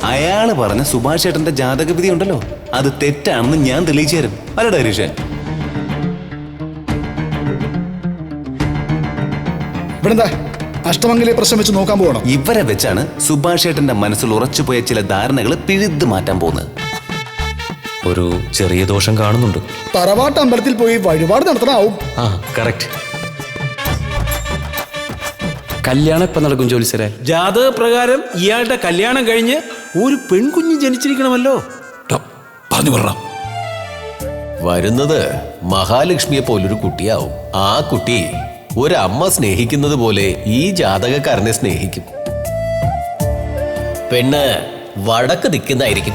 അയാള് പറഞ്ഞ സുഭാഷ് ചേട്ടന്റെ ജാതകവിധി ഉണ്ടല്ലോ, അത് തെറ്റാണെന്ന് ഞാൻ തെളിയിച്ചു തരും. അല്ലടാ ഹരീഷൻ? ഇവിടെന്താ അഷ്ടമംഗലിയെ പ്രശ്നം വെച്ച് നോക്കാൻ പോകണം. ഇവരെ വെച്ചാണ് സുഭാഷ് ചേട്ടന്റെ മനസ്സിൽ ഉറച്ചുപോയ ചില ധാരണകൾ പിഴുതു മാറ്റാൻ പോകുന്നത്. ഒരു ചെറിയ ദോഷം കാണുന്നുണ്ട്. തറവാട്ട് അമ്പലത്തിൽ പോയി വഴിപാട് നടത്തണാവും. ആ കറക്റ്റ്. കല്യാണം എപ്പം നടക്കും ജോലിസരെ? ജാതക പ്രകാരം ഇയാളുടെ കല്യാണം കഴിഞ്ഞ് ഒരു പെൺകുഞ്ഞ് ജനിച്ചിരിക്കണമല്ലോ. പറഞ്ഞു പറ. വരുന്നത് മഹാലക്ഷ്മിയെ പോലൊരു കുട്ടിയാവും. ആ കുട്ടി ഒരമ്മ സ്നേഹിക്കുന്നത് പോലെ ഈ ജാതകക്കാരനെ സ്നേഹിക്കും. പെണ്ണ് വടക്ക് ദിക്കുന്നതായിരിക്കും.